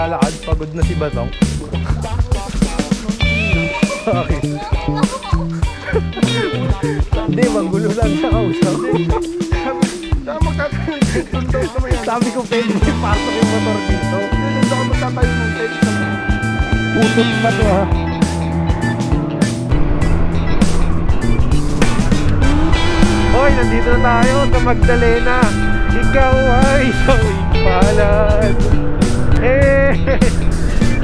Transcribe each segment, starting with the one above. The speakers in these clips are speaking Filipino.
naglalakad, pagod na si Batong. Bakit? Hindi, magulo lang sa kausap. Sabi ko, pwede pasok yung motor dito. Hindi ako magtatayo ng tent. Putot pa to ha. Hoy, nandito na tayo sa Magdalena. Ikaw ay sawing palad.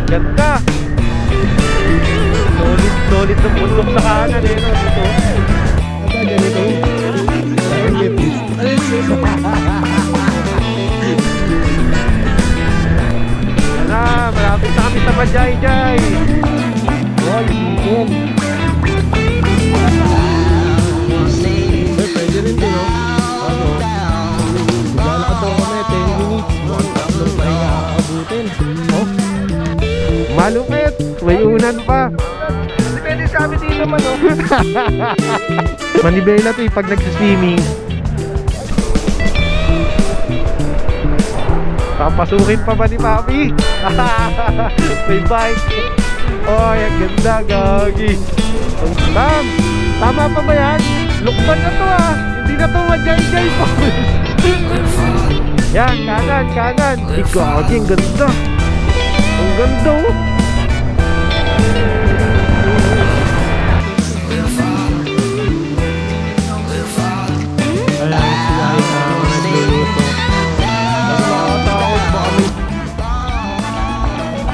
Ganda. Solid ng bundok sa kanan no? Dito. Ganito. Yan na, malapit na kami sa Majay-Jay. Wow, yun. Pwede rin din, no? Ano? Maglalakad daw kami, 10 minutes. Tatlong tayo nakakabutin. Oh? Malupit! May unan pa! Depende sa amin dito man, no? Manibela to pag nagsiswimming. Papasukin pa ba ni Papi? May bike. Oh, ang ganda, gagi. Tama pa ba yan? Lukban na to ah. Hindi na to Majay-Jay po. Yan, kanan. Gagi, ang ganda. Ang ganda oh.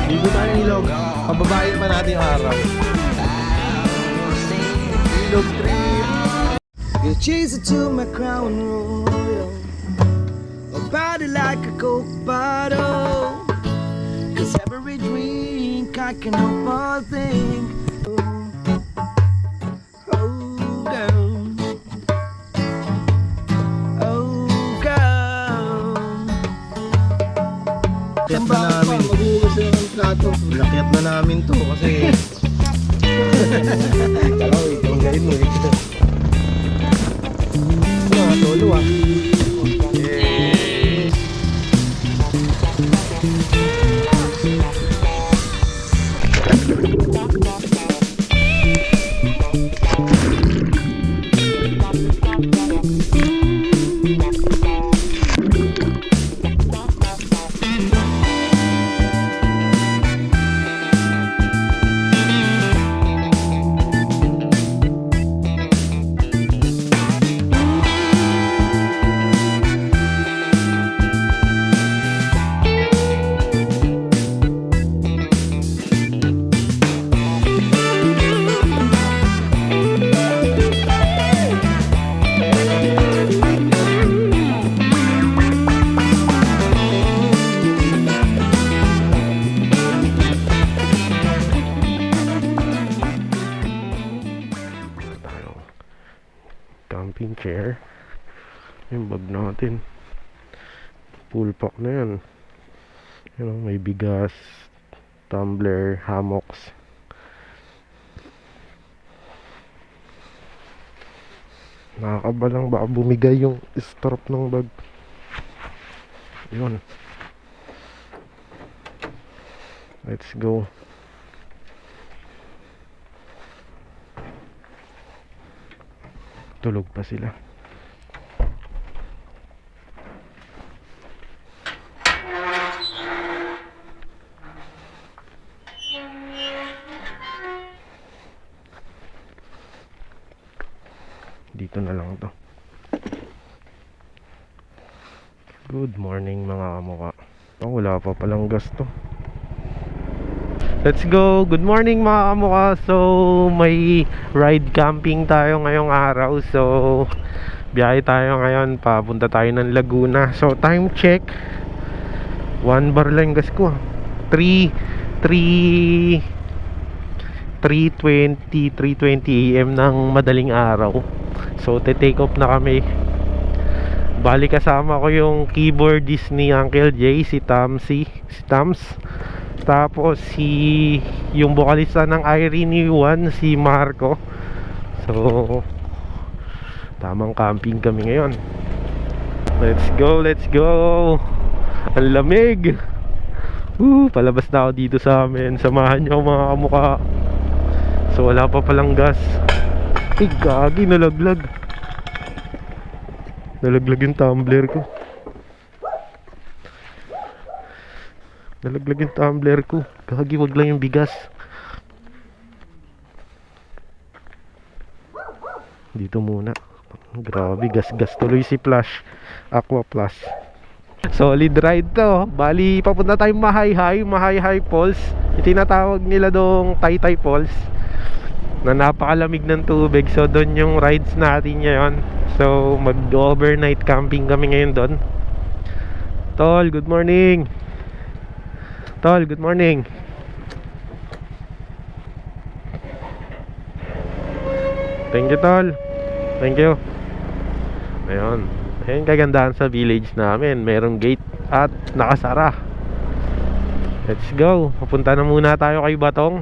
Ligo tayo ng ilog. Pababayin pa natin yung araw. Ilog trip. You chase it to my crown royal, a body like a coke bottle. Cause every drink I can help but think. Oh girl, oh girl. Lakyat na namin. Lakyat na namin to kasi kalaw itong gain mo ito. Tolo ah. Camping chair. Yung bag natin. Full pack na yan. You know, may bigas, tumbler, hammocks. Nakakabalang baka bumigay yung strap ng bag. Yun. Let's go. Tulog pa sila. Dito na lang to. Good morning mga kamukha. Oh, wala pa palang gas to. Let's go! Good morning mga kamukha. So, may ride camping tayo ngayong araw. So, biyahe tayo ngayon. Papunta tayo ng Laguna. So, time check. 1 bar lang gas ko. 3:20 AM ng madaling araw. So, te-take off na kami. Bali kasama ko yung keyboardist ni Uncle Jay, si Tams. Tapos yung vocalista ng Irene One, si Marco. So tamang camping kami ngayon. Let's go. Ang lamig. Palabas na ako dito sa amin. Samahan niyo mga kamukha. So wala pa palang gas. Gagi, nalaglag. Nalaglag yung tumbler ko. Gagi, wag lang yung bigas. Dito muna. Grabe, gas tuloy si Flash Aqua Plus. Solid ride to. Bali, papunta tayong Mahayhay Falls. Itinatawag nila dong Taytay Falls, na napakalamig ng tubig. So doon yung rides natin ngayon. So mag-overnight camping kami ngayon doon. Tol, good morning. Thank you, Tol. Thank you. Ayun kagandahan sa village namin. Merong gate at nakasara. Let's go. Papunta na muna tayo kay Batong.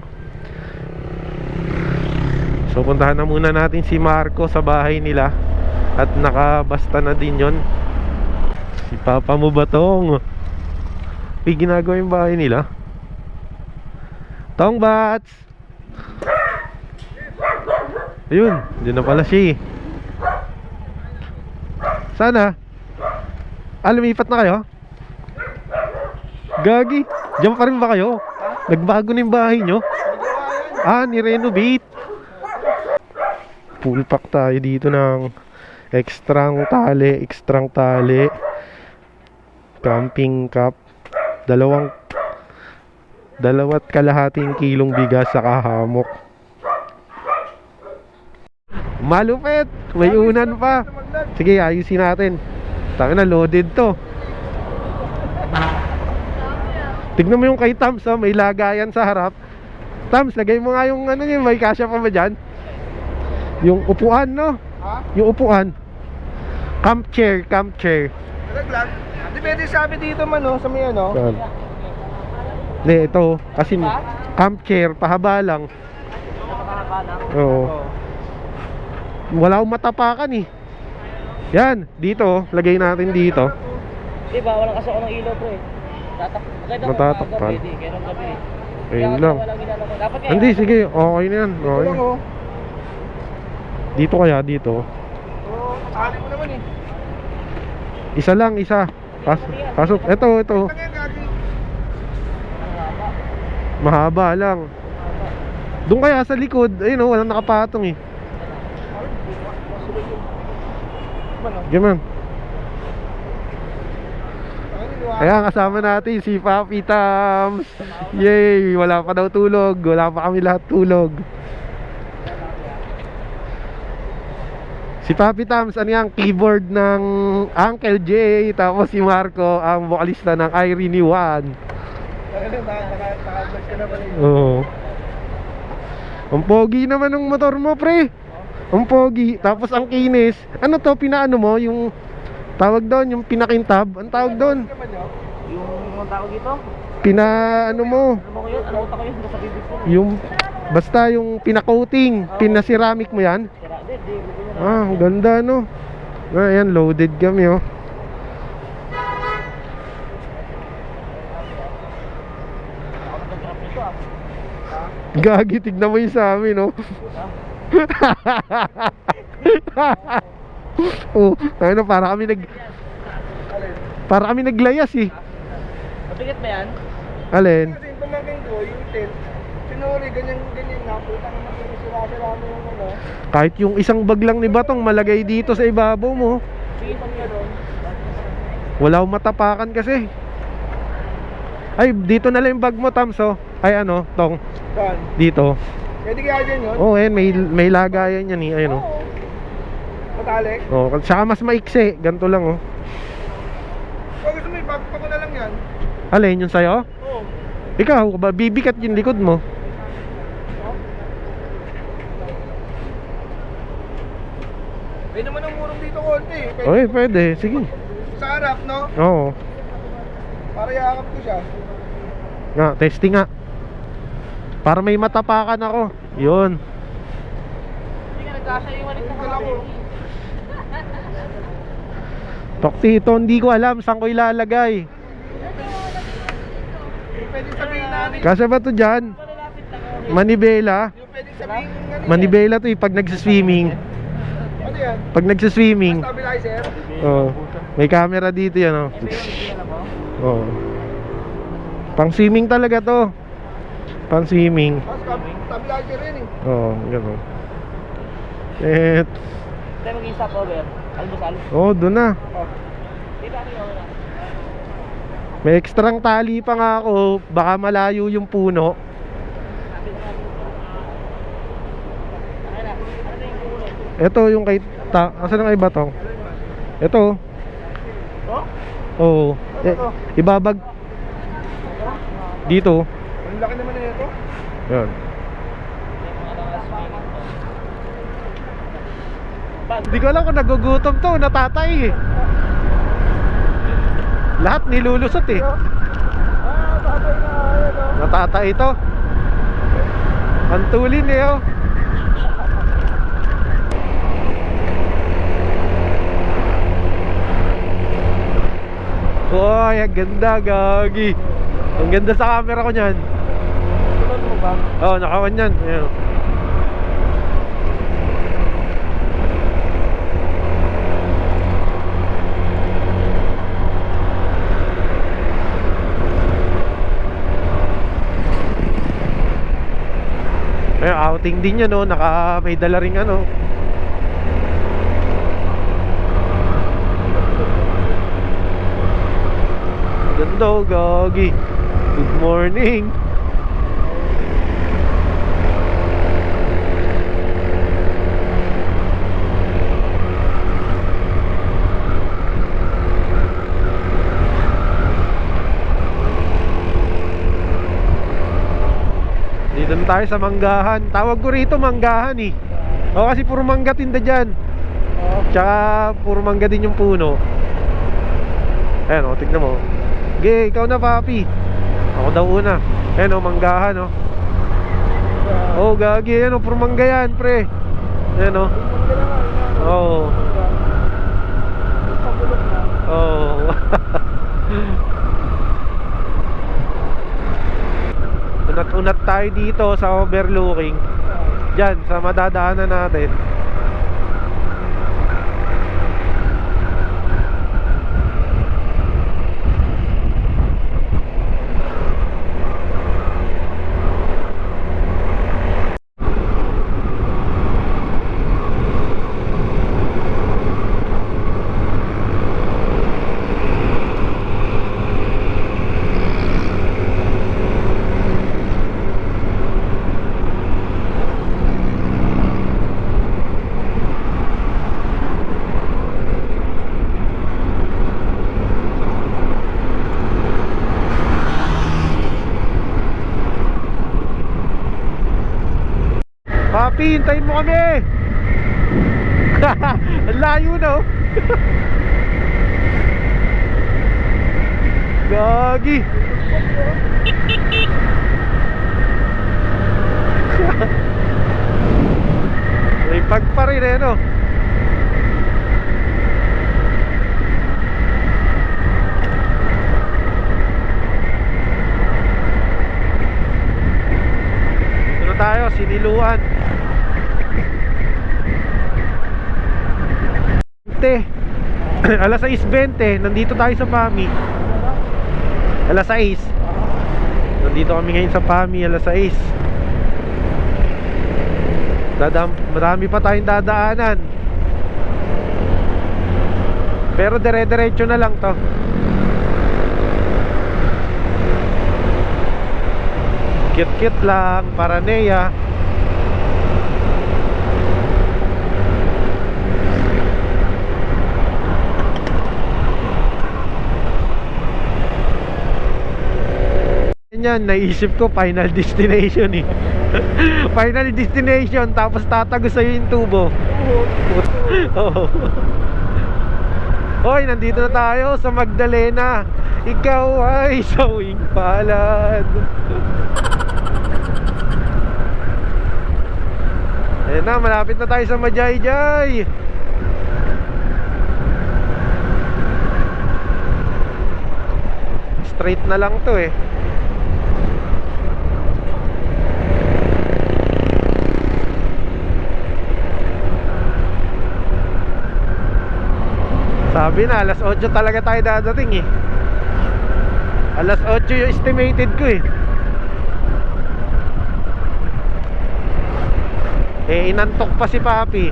So puntahan na muna natin si Marco sa bahay nila. At nakabasta na din yon. Si Papa mo, Batong. Ginagawa yung bahay nila. Tong Bats. Ayun, dyan na pala siya. Sana lumipat na kayo? Gagi, dyan pa rin ba kayo? Nagbago na yung bahay nyo? Ni-renovate. Full pack tayo dito ng extrang tali, camping cup, dalawat kalahating kilong bigas sa hamok. Malupit! May unan pa. Sige, ayusin natin. Tangina, loaded to. Tignan mo yung kay Tams, oh, may lagayan sa harap. Tams, lagay mo nga yung ano yun, may kasya pa ba dyan? Yung upuan, no? Yung upuan. Camp chair. Nalaglag. Depende sabi dito man, no? Sa may ano. Hindi, ito. Kasi camp chair, pahaba lang. Oo. Wala akong matapakan eh. Yan, dito, lagay natin dito. Diba, walang kasi ako ng ilaw bro eh. Matatakpan. Kaya nung gabi eh. Ayun lang. Dapat eh. Hindi, sige, okay na yan. Okay. Lang, oh. Dito kaya, dito. Sali mo naman eh. Isa lang, isa. Pasok, ito. Mahaba lang. Doon kaya sa likod, ayun oh, walang nakapatong eh. Gaman. Ayan, kasama natin si Papi Tams. Yay, wala pa daw tulog. Wala pa kami lahat tulog. Si Papi Tams, ano yung keyboard ng Uncle J. Tapos si Marco, ang vokalista ng Irene One. Oo. Ang pogi naman ng motor mo, pre. Ang pogi. Tapos ang kinis. Ano to, pinaano mo? Yung tawag doon, yung pinakintab. Ang tawag doon? Yung tawag dito? Ano mo? Ano ko yun? Ano ko yun? Sa bibig ko. Yung, basta yung pinacoating. Pinaceramic mo yan? Ang ganda, no? Ayan, loaded kami, oh. Gagi, tignan mo yung sa amin, no? Oh, ano, para kami naglayas eh. Mabigat ba yan? Alin? Kasi yung pamangkin ko, yung tent, sinuri, ganyan na, putang naman, sira-sira mo yung ano. Kahit yung isang bag lang ni Batong malagay dito sa ibabaw mo. Sige, pag nga doon. Wala akong matapakan kasi. Ay, dito na lang yung bag mo, Tams, oh. Ay, ano, Tong. Saan? Dito. Pwede kaya dyan yun? Oh, ayan, may lagayan yan eh. Ayun, oh. Matalik? Oh, saka mas maiksi. Ganito lang, oh. Kung gusto mo, ipagpa ko na lang yan. Alin, yung sa'yo? Oo. Ikaw, ba, bibikat yung likod mo. May naman ang murong dito konti. Okay, pwede. Sige. Sa harap, no? Oo. Para yakap ko siya. Nga, testing nga. Para may matapakan ako. Yun. Hindi ka nagkasa yung walit na Ako. Tok Tito, hindi ko alam saan ko ilalagay. Pwede sabihin na ano. Kasya ba to dyan? Malalapit lang ako. Manibela? Pwede sabihin ano. Manibela to pag nagsiswimming. Ano yan? Pag nagsiswimming. Stabilizer? Oh. May camera dito yan oh. Oh. Pang swimming talaga to. Pang swimming. Stabilizer rin eh. Oh, gano'n. Eh, Tayo mag-isa po, Ber. Almusal. oh, doon na. Dito ano yung oras? May ekstrang tali pa nga ako. Baka malayo yung puno. Ano na? Ano na yung puno? Ito yung kay asan ang iba tong? Ito. Oh? Oh. Ibabag dito. Ang laki naman na ito. Yan. Hindi ko alam kung nagugutom to, natatay eh. Lahat nilulusot eh. Tatay na yan o. Natatay ito. Pantulin eh oh. Uy, ang ganda, gagi. Ang ganda sa camera ko niyan. Tulad mo ba? Oo, nakawan yan. Ayan. May outing din yan, no? May dala ring ano. Ganda, oh, gagi. Good morning. Dito na tayo sa manggahan. Tawag ko rito manggahan eh. O kasi puro mangga tinda dyan. Tsaka puro mangga din yung puno. Ayan o, tignan mo. Ge, ikaw na papi. Ako daw una. Ayan o, manggahan o. Oh, gagi. Ayan o, puro mangga yan pre. Ayan o. Oo. Oo. Unat-unat tayo dito sa overlooking. Diyan, sa madadaanan natin. Papi, hintayin mo kami. Ang layo na oh. Gagi. May pagpa rin eh no. Dito tayo, Siniluan. Alas 6:20, nandito tayo sa PAMI. Alas 6. Nandito kami ngayon sa PAMI, alas 6. Marami pa tayong dadaanan. Pero dire-diretso na lang to. Kit-kit lang, Paraneya. Yan, naisip ko final destination eh. Final destination, tapos tatagos sa'yo yung tubo. Oo. Hoy, nandito na tayo sa Magdalena. Ikaw ay sawing palad. Ayan na, malapit na tayo sa Majayjay. Straight na lang to eh. Sabi na, alas 8 talaga tayo dadating eh. Alas 8 yung estimated ko eh. Eh, inantok pa si Papi.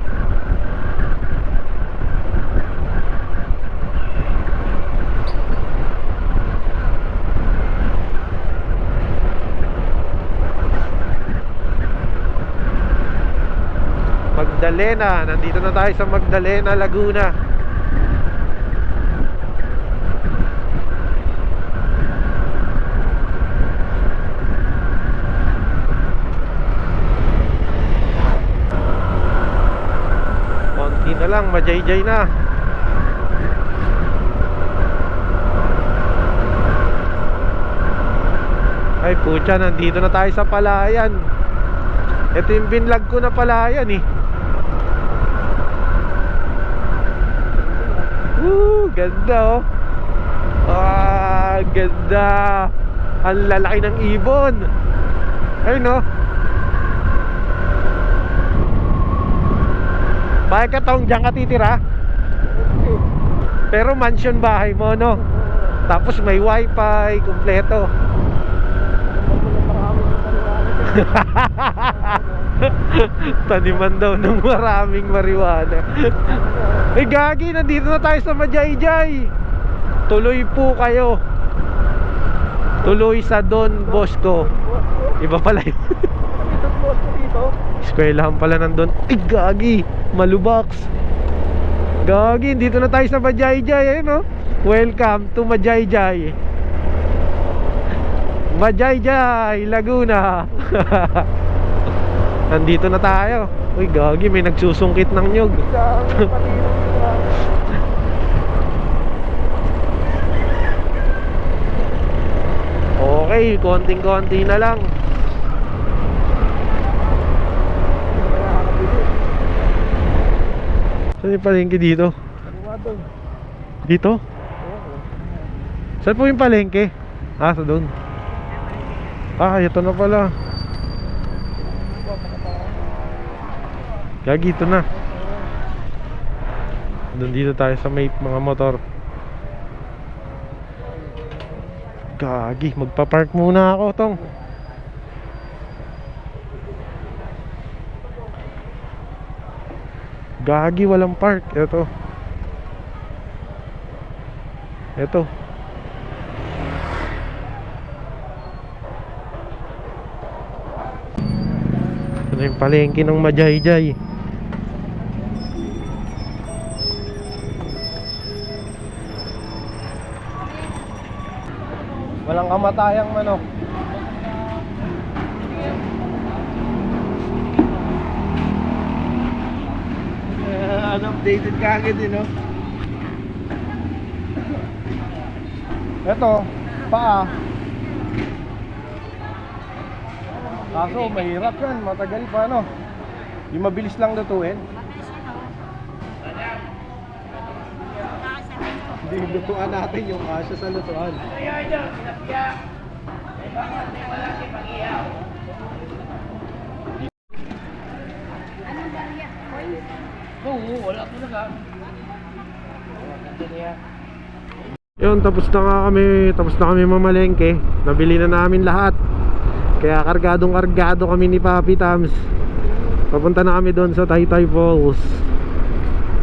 Magdalena, nandito na tayo sa Magdalena, Laguna. Konti na lang, majay-jay na. Ay putya, nandito na tayo sa Palayan. Ito yung binlog ko na Palayan eh. Ganda oh. Ah, ganda. Ang lalaki ng ibon. Ayun no. Bakit ka taong dyan ka titira? Pero mansion bahay mo no. Tapos may wifi, kumpleto. Taniman daw ng maraming marijuana. Eh gagi, nandito na tayo sa Majayjay. Tuloy po kayo. Tuloy sa Don Bosco. Iba pala yun. Eskwelahan pala nandun. Eh gagi, Malubox. Gagi, dito na tayo sa Majayjay. Ayun, no? Welcome to Majayjay. Majayjay, Laguna. Nandito na tayo. Uy gagi, may nagsusungkit ng nyug. Okay, konting-konti na lang. Saan yung palengke dito? Dito? Saan po yung palengke? Ah, sa doon. Ah, ito na pala. Gagi, ito na. Doon dito tayo sa may mga motor. Gagi, magpa-park muna ako tong. Gagi, walang park. Ito. Ito. Ito yung palengke ng Majayjay. Walang kamatayang manok. Unupdated ka agad no? Ito, paa. Kaso mahirap yan, matagal pa no. Yung mabilis lang lutuin. Hindi lutuan natin yung kasya sa lutuan. Oo, wala talaga. Yun, tapos na kami mamalengke. Nabili na namin lahat. Kaya kargadong-kargado kami ni Papi Tams. Papunta na kami doon sa Taytay Falls.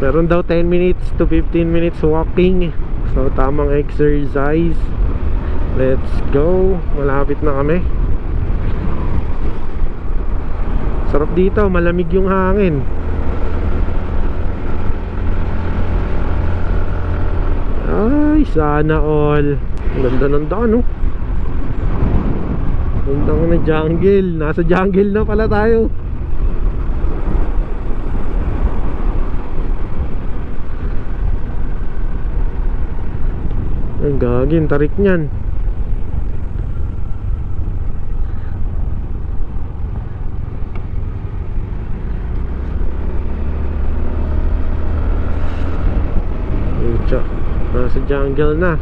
Meron daw 10 minutes to 15 minutes walking. So tamang exercise. Let's go. Malapit na kami. Sarap dito, malamig yung hangin. Ay, sana all. Ang ganda ng daan, no? Ganda ko na jungle. Nasa jungle na pala tayo. Ang gagin, tarik niyan. Nasa jungle na.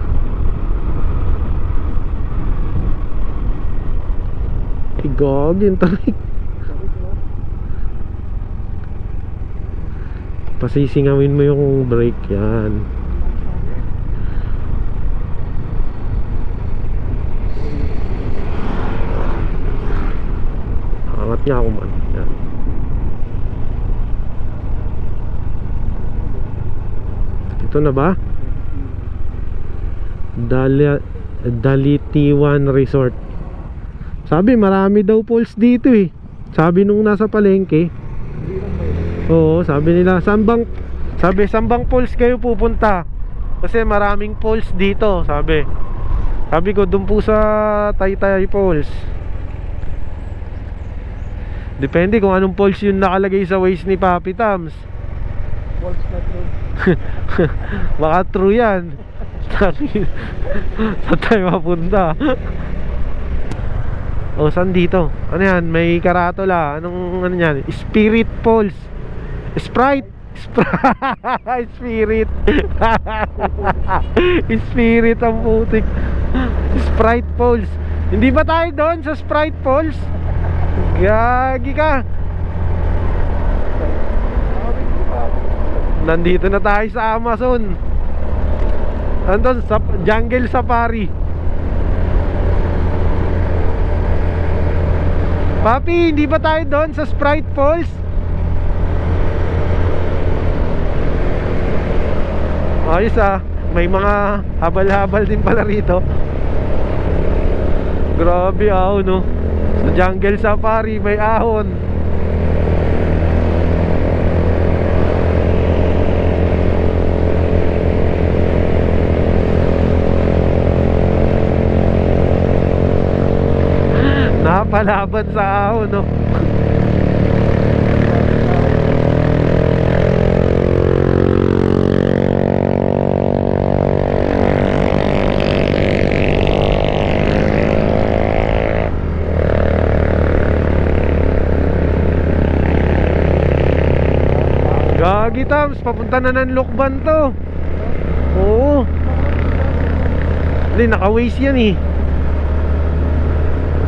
Gagin, tarik. Pasisingawin mo yung brake yan. Niya ako man. Yan. Ito na ba? Dalitiwan Resort. Sabi marami daw falls dito eh. Sabi nung nasa palengke. Oo, sabi nila sambang falls kayo pupunta. Kasi maraming falls dito, sabi. Sabi ko doon po sa Taytay Falls. Depende kung anong falls yung nakalagay sa waist ni Papi Tams. Falls na true. Baka true yan. Saan tayo mapunta? O saan dito? Ano yan? May karatula. Anong ano yan? Spirit Falls. Sprite. Spirit. Spirit ang putik. Sprite Falls. Hindi ba tayo doon sa Sprite Falls? Gagi ka. Nandito na tayo sa Amazon. Andun sa Jungle Safari. Papi, hindi ba tayo doon sa Sprite Falls? Ayos ah. May mga habal-habal din pala rito. Grabe ah, no? Sa Jungle Safari may ahon. Napalaban sa ahon, no? Gagi Tams, papunta na ng Lokban to. Oo. Hindi, naka-waste yan eh.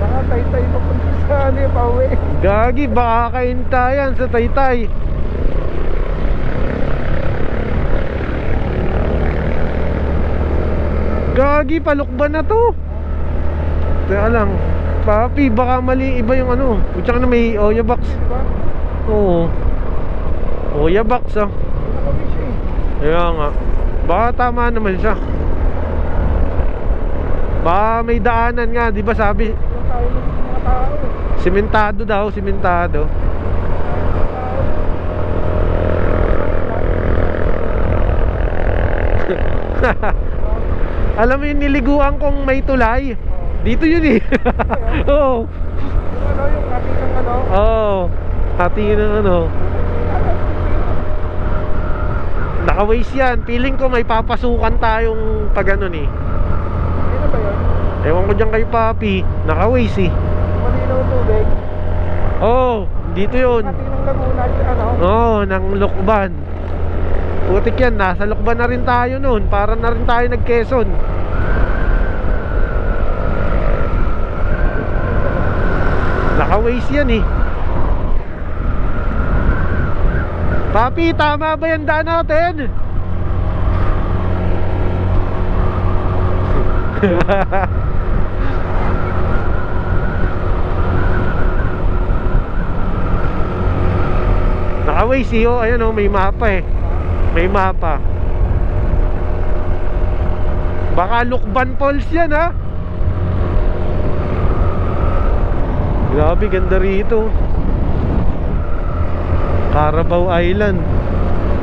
Baka Taytay papunta sa ano yung pauwi. Gagi, baka kaintayan sa Taytay. Gagi, palukban na to. Teka lang, Papi, baka mali iba yung ano. Tsaka na may Oya box. Diba? Oo. Oya box ah. Nakabis eh. Kaya nga. Baka tama naman siya. Baka may daanan nga, di ba sabi? Yung tayo ng mga tao. Simentado daw, simentado. Alam mo yung niliguan kong may tulay? Dito yun eh. Oo. Yung ano, yung kati ng ano. Oo. Hati ng ano. Naka-waste yan. Feeling ko may papasukan tayong pag ano eh. Ano ba yun? Ewan ko dyan kay Papi. Naka-waste eh. Malinaw tubig. Oo. Dito yun. Kati ng Laguna, ano. Oo, ng Lokban. Putik yan, nasa Lokban na rin tayo noon. Para na rin tayo nag-Quezon. Naka-waste yan eh. Papi, tama ba yung daan natin? Naka-waste eh, oh. Ayan oh, may mapa eh. May mapa. Baka Lokban Falls yan ha. Grabe, ganda rito. Carabao Island.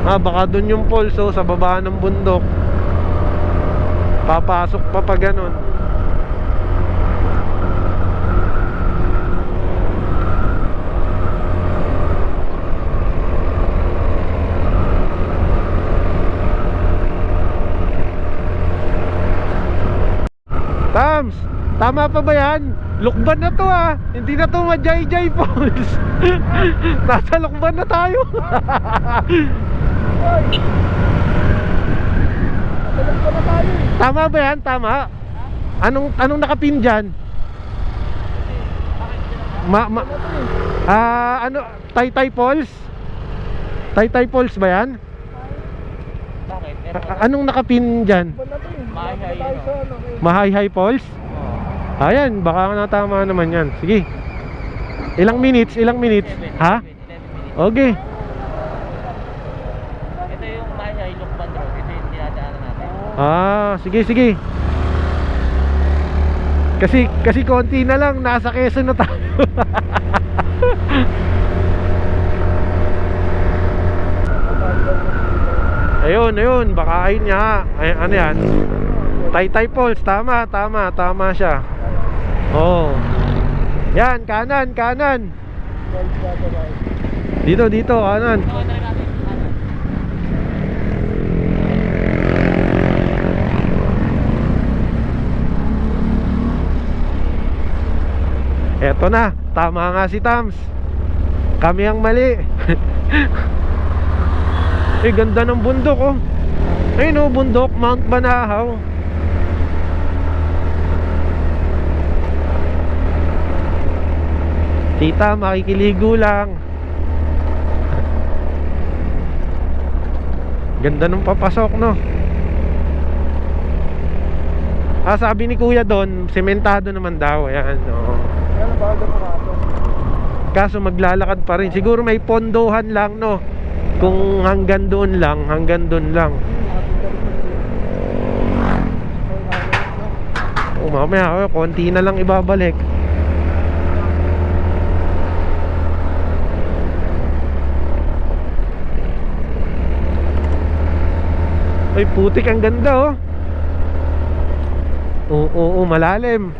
Baka dun yung falls oh, sa baba ng bundok. Papasok pa pa ganun. Tams, tama pa ba yan? Lokban na to ah. Hindi na to Majayjay Falls. Nasa Lokban na tayo. Hoy! Matalag pa na tayo eh. Tama ba yan? Tama. Anong nakapin dyan? Ano? Taytay Falls? Taytay Falls ba yan? Bakit? Anong nakapin dyan? Ba na to eh. Mahay-hay, Tayo ano? sa ano eh. Mahayhay Falls? Ayan, baka natama naman yan. Sige. Ilang minutes? Ilang minutes? 11 Ha? 11 minutes. Okay. Ito yung Maya Ilocban Road. Ito yung dinadaanan natin. Ah, sige, sige. Kasi konti na lang, nasa Quezon na tayo. Ayun, baka ayun niya. Ay, ano yan? Taytay Falls, tama siya. Oh. Yan, kanan. Dito, kanan. Ito na rin natin. Eto na, tama nga si Tams. Kami ang mali. Ganda ng bundok oh. Ayun oh, bundok, Mount Banahaw. Tita, makikiligo lang. Ganda ng papasok no. Sabi ni kuya doon, sementado naman daw. Ayan, oh. Kaso maglalakad pa rin. Siguro may pondohan lang no. Kung hanggang doon lang. Mamaya konti na lang ibabalik. Ay putik, ang ganda oh. Oo, malalim.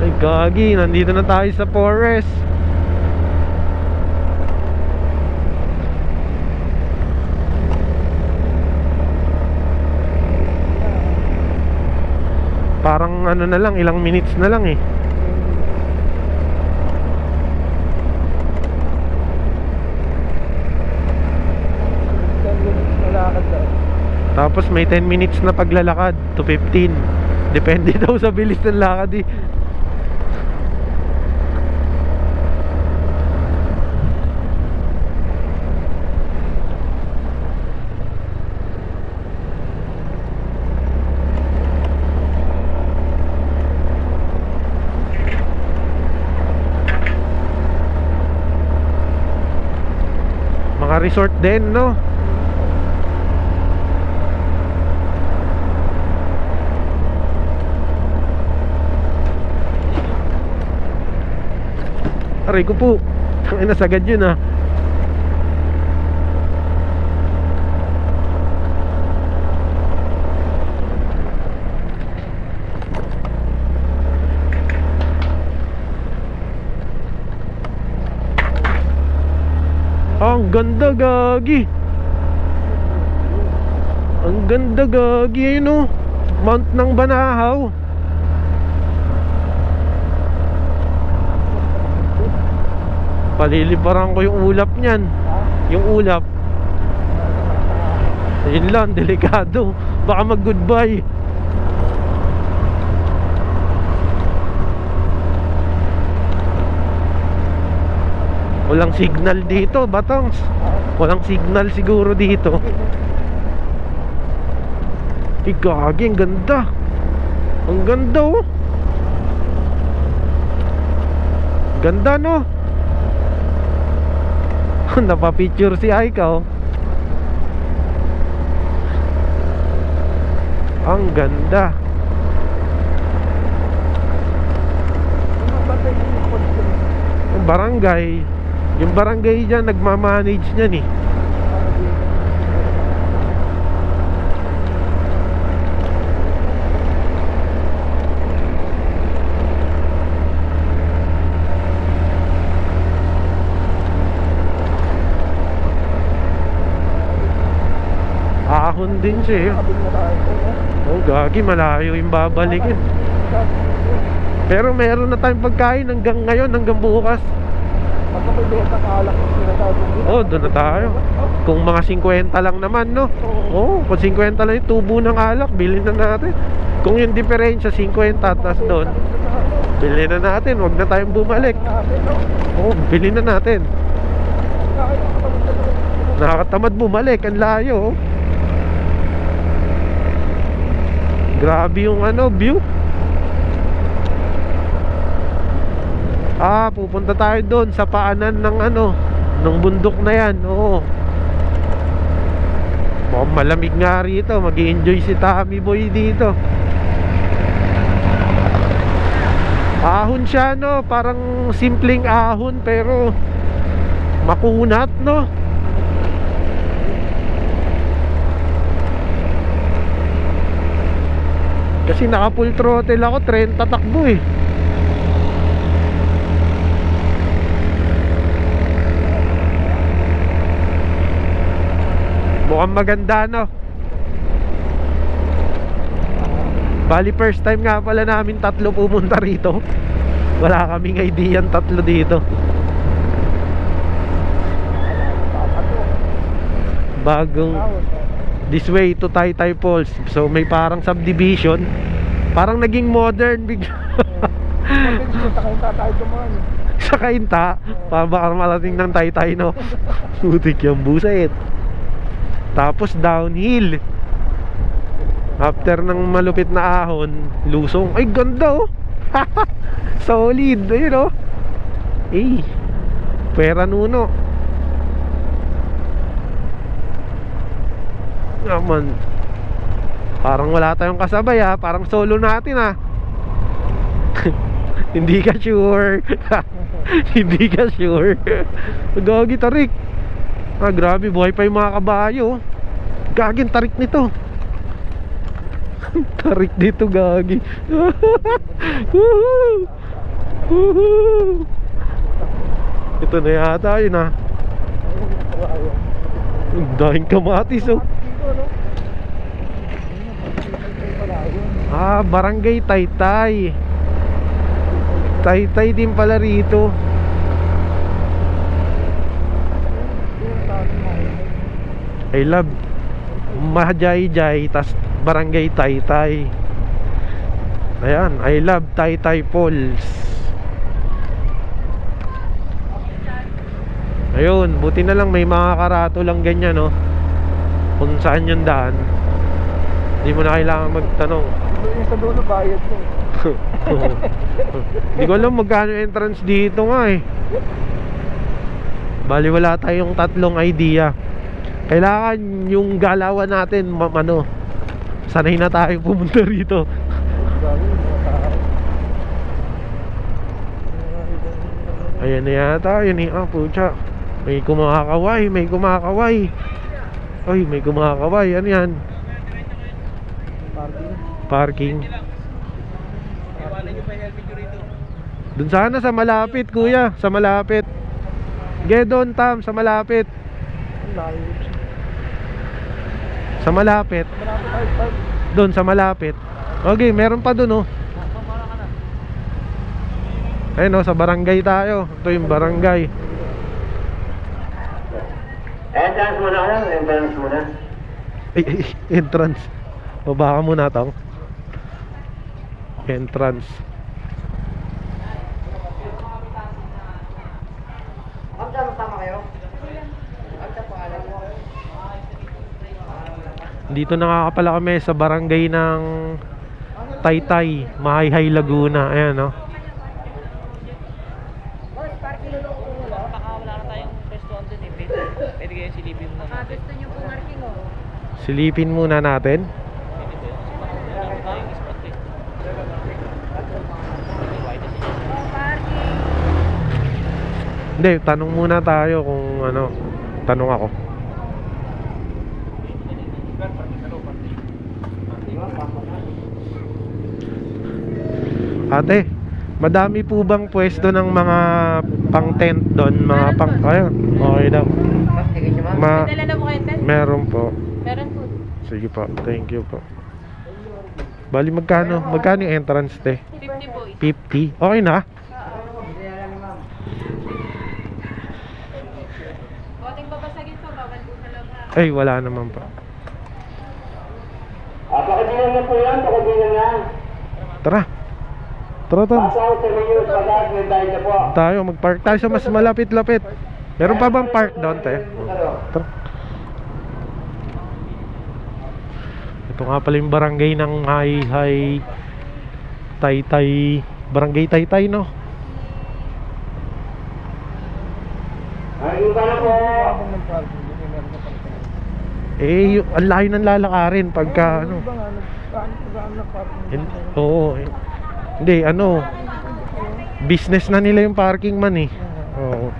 Ay gagi, nandito na tayo sa forest. Parang ano na lang, ilang minutes na lang eh. Tapos may 10 minutes na paglalakad to 15. Depende daw sa bilis ng lakad eh. Mga resort din no. Aray ko po. Ay nasagad yun ah. Ang ganda gagi. Ang ganda gagi ayun oh. Mount ng Banahaw. Paliliparan ko yung ulap niyan. Yung ulap. Ayun lang, delikado. Baka mag-goodbye. Walang signal dito, Batongs. Walang signal siguro dito. Gagi, ang ganda. Ang ganda oh. Ganda no. Napapicture si Aika oh. Ang ganda. Yung barangay. Yung barangay dyan nagmamanage niyan eh. Ahon din siya eh. Oh gagi, malayo yung babalikin. Pero meron na tayong pagkain hanggang ngayon, hanggang bukas. Oh, doon na tayo. Kung mga 50 lang naman no. Oh, kung 50 lang yung tubo ng alak, bilhin na natin. Kung yung diferensya 50 tas doon, bilhin na natin, wag na tayong bumalik. Oh, bilhin na natin. Nakakatamad bumalik, ang layo oh. Grabe yung ano, view. Pupunta tayo doon sa paanan ng ano, ng bundok na yan. Oo. Mukhang malamig nga rito. Mag-i-enjoy si Tommy Boy dito. Ahon siya, no? Parang simpleng ahon pero makunat, no? Kasi naka full throttle ako, 30 takbo eh. Mukhang maganda, no? Bali first time nga pala namin tatlo pumunta rito. Wala kaming idea tatlo dito. Bagong this way to Taytay Falls. So may parang subdivision. Parang naging modern bigla. Sa Kainta, baka malating ng Taytay, no? Putik yung buset. Tapos downhill. After ng malupit na ahon, lusong. Ay, ganda, oh. Solid, ayun, oh. Eh, pera nuno. Naman. Parang wala tayong kasabay, ha. Parang solo natin, ha. Hindi ka sure. Hindi ka sure. Gagi, tarik. Grabe, buhay pa yung mga kabayo. Gagin, tarik nito. Tarik dito, gagi. Ito na yata yun, ha. Ang dahing kamatis, oh. Barangay Taytay. Taytay din pala rito. I love Mahjay-jay, tas Barangay Taytay. Ayan, I love Taytay Falls. Ayun, buti na lang may mga karato lang ganyan, no? Kung saan yung daan. Hindi mo na kailangan magtanong. Yung sa dulo bayad mo. Hindi ko alam magkano entrance dito nga, eh. Bali wala tayong tatlong idea. Kailangan yung galawan natin ano, sanay na tayo pumunta rito. Ayan na yata, yun eh. Pucha, may kumakaway, may kumakaway. Ay, may kumakaway, ano yan? Parking. Dun sana sa malapit, kuya. Sa malapit. Gedon, Tam, sa malapit. Sa malapit. Doon sa malapit. Okay, meron pa doon, oh. Ayun, oh, sa barangay tayo. Ito yung barangay. Entrance muna ka lang, entrance muna. Entrance. Baba ka muna, Tong. Entrance. Tama kayo? Dito nakakapala kami sa barangay ng Taytay, Mahayhay, Laguna. Ayan, no? Baka wala na tayong pestuan din eh. Pwede kayo silipin muna natin. Gusto nyo po marking, oh. Silipin muna natin. Pwede ba yun? Wala na tayong spot eh. Hindi, tanong muna tayo kung ano. Tanong ako. Ate, madami po bang pwesto ng mga pang tent doon? Mga pang... Ayun, okay daw. Dala na po kayo, Ted? Meron po. Meron po. Sige po, thank you po. Bali magkano? Magkano yung entrance, te? 50 po. 50? Okay na? Konting babasagin po, bawal po sa loob na. Ay, wala naman pa. Pakabilan na po yan, pakabilan na. Tara. Tara, Tom. Pasaw sa Mayos, pagkas, may tayo na po. Tayo, mag-park tayo sa mas malapit-lapit. Meron pa bang park doon, te? Tara. Ito nga pala yung barangay ng Mahayhay Taytay. Barangay Taytay, no? Ay, iba na po. Ang layo ng lalakarin pagka ano. Oo. Hindi, ano. Business na nila yung parking man eh. Oo.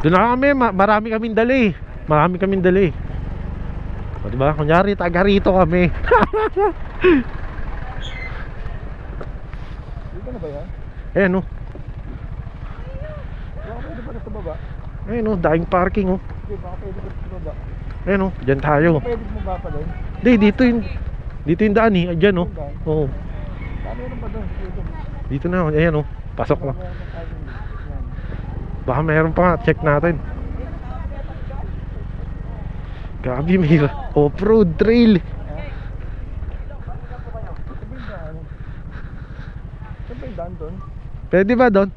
Doon na kami, marami kaming dala eh. Marami kaming dala eh. O diba? Kunyari, taga rito kami. Dito na ba yan? Ayan o. Baka pwede ba na sa baba? Ayan o, daing parking o. Hindi, baka pwede ba sa baba? Ayan o, dyan tayo. Pwede mo ba pa doon? Hindi, dito yung daan eh. Dyan o. Oo. Meron ba doon? Dito na, ayan o. Pasok na. Baka meron pa nga, check natin. Grabe, may off-road trail. Saan ba yung daan doon? Pwede ba doon?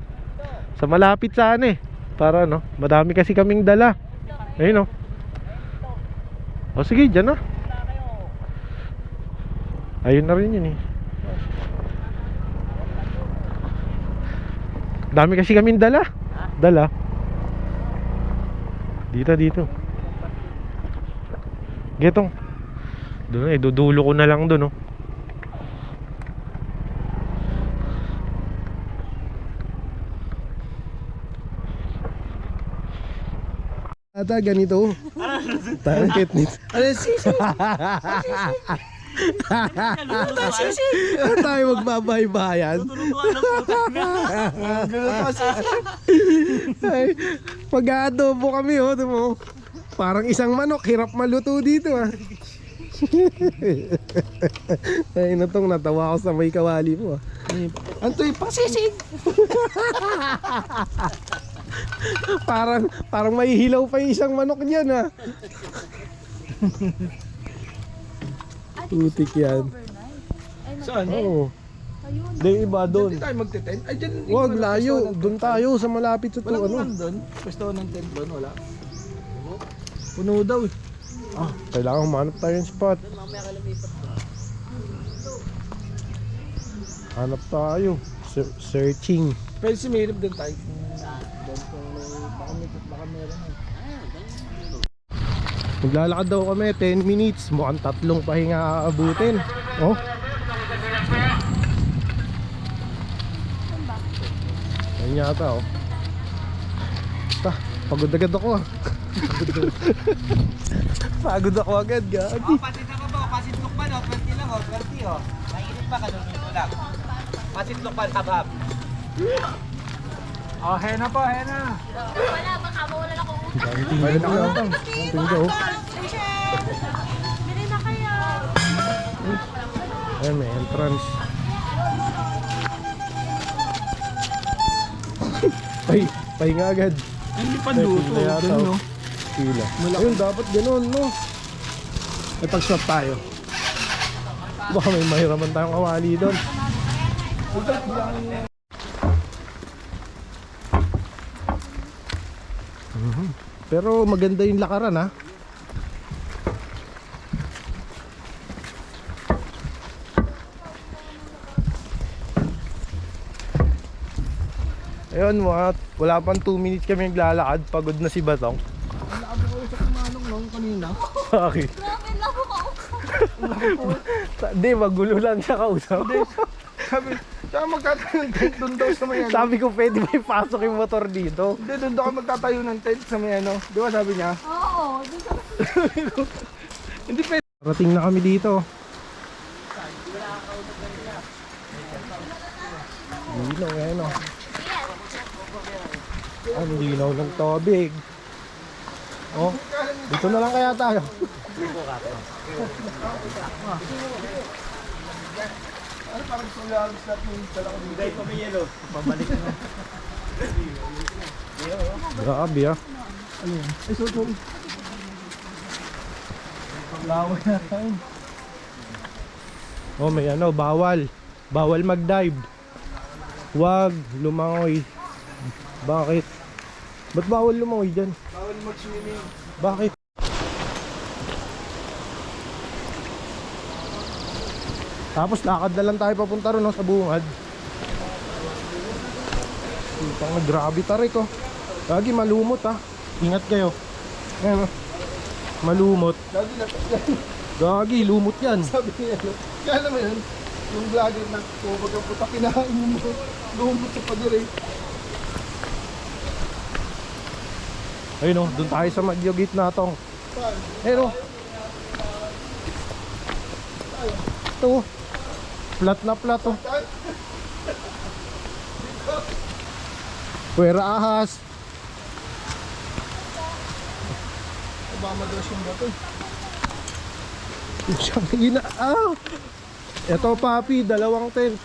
Sa malapit saan eh. Para no, madami kasi kaming dala. Ayun o. O sige, dyan na. Ayun na rin yun eh. Dami kasi kaming dala. Dala. Dito. Getong. Doon eh, dudulo ko na lang doon oh. Ata ganito. Target nito. Ano sisi? Ano tayo magbabaybayan? Ay, pag-aadobo kami oh, mo. Parang isang manok, hirap maluto dito ah. Ay, natong natawa ako sa may kawali mo ah. Antoy, pasisig! Parang may hilaw pa yung isang manok niyan ah. Putik yan. Saan? Oo. Hindi, iba doon. Hindi tayo magte-tent? Ay, dyan. Huwag, layo. Doon tayo sa malapit sa to. Walang Ano? ano doon? Pwesto ng tent doon, wala. Puno daw eh. Ah, kailangan humanap tayo ng spot. Hanap tayo. Searching. Pwede sumirip din tayo. Doon kung baka meron eh. Maglalakad daw kami 10 minutes. Mukhang 3 pahinga aabutin. Oh. Yan yata oh. Pagod agad ako ah. Pagod ako agad, gagi. Pasit ako po, pasitlok pa no, 20 lang 20 oh. Mainit pa, kaluluto lang. Pasitlok pa, habab. Oh, hena po, hena. Wala, baka mawala ako. Tingnan ko lang. Tingnan ko. Bili na kayo. Ayan, may entrance. Pahinga agad. Hindi pa luto. Doon no? Pila. Ayun, dapat ganun, no? Ay, pag-swap tayo. Baka may mahiraman tayong kawali doon. Pero maganda yung lakaran, ha? Ayun, wala pang 2 minutes kami naglalakad. Pagod na si Batong. Nakapag-usap ng manong noong kanina. Bakit? Grabe lang ako kausap. Hindi, magulo lang siya kausap. Sabi, tsaka magtatayo ng tent doon daw sa may ano. Sabi ko pwede ba ipasok yung motor dito? Hindi, doon daw ako magtatayo ng tent sa may ano. Di ba sabi niya? Oo, dun sa Hindi pwede. Parating na kami dito. Linaw, ayan o. Ang linaw ng tubig. Oh, dito na lang kaya tayo. Ano parang sulagos natin yung dala ko dito. Hindi, kami yelo. Babalik na. Grabe ah. Ano yun? Ay, sorry. Laway na tayo. Oh, may ano, bawal. Bawal mag-dive. Huwag lumangoy. Bakit? Ba't bawal lumangoy dyan? Bawal mag-swimming. Bakit? Tapos lakad na lang tayo papunta ron no, sa bungad. Tanga, grabe tarik oh. Lagi malumot ah. Ingat kayo. Ayan oh. Malumot. Gagi, lumot yan. Sabi niya, kaya alam mo yun, yung vlogger na kumbaga puta kinain mo lumot sa pader eh. Ayun oh, doon tayo sa Magyogit na tong. Ayun oh. Ito oh. Flat na flat oh. Puwera ahas. Obama daw siyang bato eh. Siyang ina. Ah! Ito papi, dalawang tent.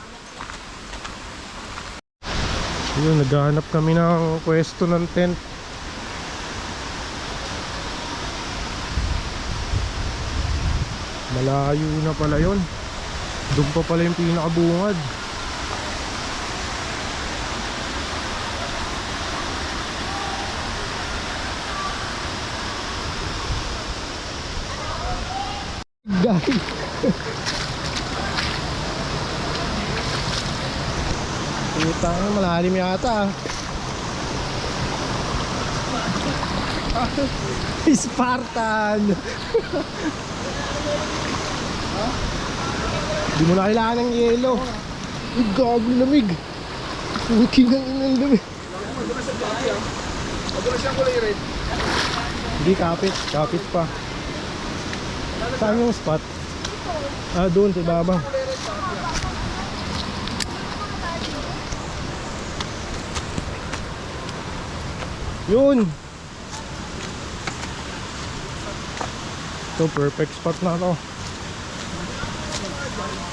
Ayun, naghahanap kami ng pwesto ng tent. Malayo na pala yun. Doon pa pala yung pinakabungad. Guys. Putang, malalim yata. Spartan. Di mo na kailangan ng yelo. Ay, gago, lamig. Puking ang inang lamig. Madulas siyang kulay red. Hindi, kapit. Kapit pa. Saan yung spot? Ah, doon sa baba. Yun. Ito, perfect spot na to.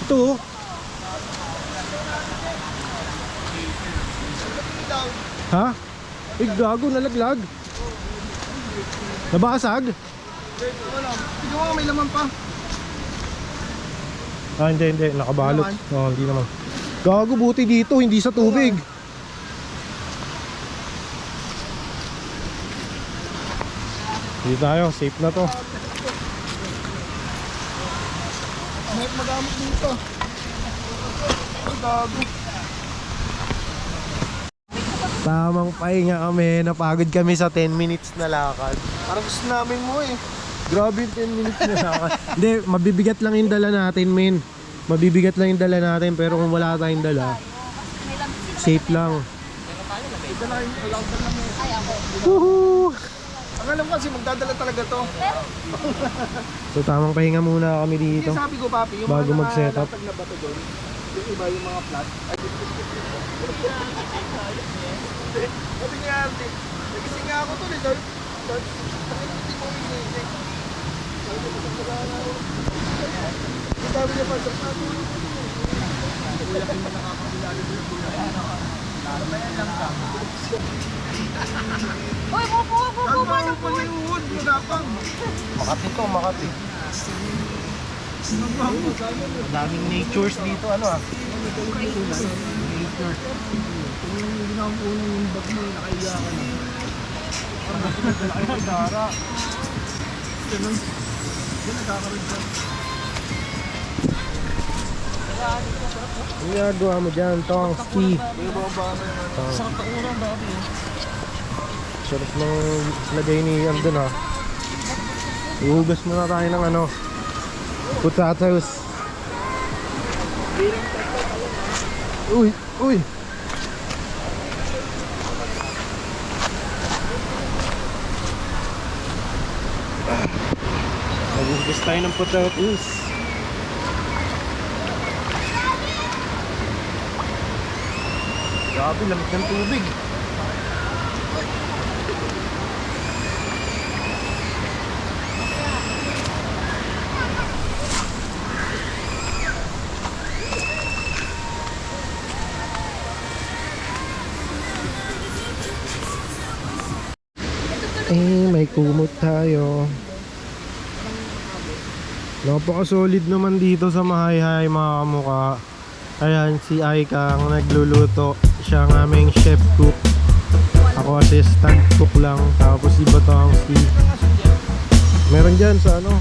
Ito oh. Ha? Eh, gago, nalaglag. Nabasag? Tignan mo, may laman pa. Ah, hindi, nakabalot. Oo, hindi naman. Gago, buti dito, hindi sa tubig. Hindi tayo, safe na to. May magamit dito. Ang gago. Tamang pahinga kami, napagod kami sa 10 minutes na lakad. Parang gusto namin mo eh. Grabe yung 10 minutes na lakad. Hindi, mabibigat lang yung dala natin, men. Mabibigat lang yung dala natin, pero kung wala tayong dala, safe lang. Woohoo! Ang alam kasi magdadala talaga to. So tamang pahinga muna kami dito. Yung sabi ko papi, yung Bago mga mag-setup. nakalatag na bato doon, yung iba yung mga flat. Ay, sabi niya, nagising nga ako to eh. Hindi ko uminisip. Sabi niya pa, Uy, pupo, ano po? pala yung wood, magapang. Makati to, Makati. Daming natures dito, ano ah. Nature. Yung bag mo, nakaiga ka na. Ang ginagawa mo dyan, tong ski. Sarap ng lagay ni Andun ha. Ihugas muna tayo ng ano, potatoes. Uy, uy. Maghugas tayo ng potatoes. Grabe, lamig ng tubig. May kumot tayo. Napaka-solid naman dito sa Mahayhay mga kamukha. Ayan, si Aika ang nagluluto. Siya ang aming chef cook. Ako assistant cook lang. Tapos iba to ang si meron dyan sa ano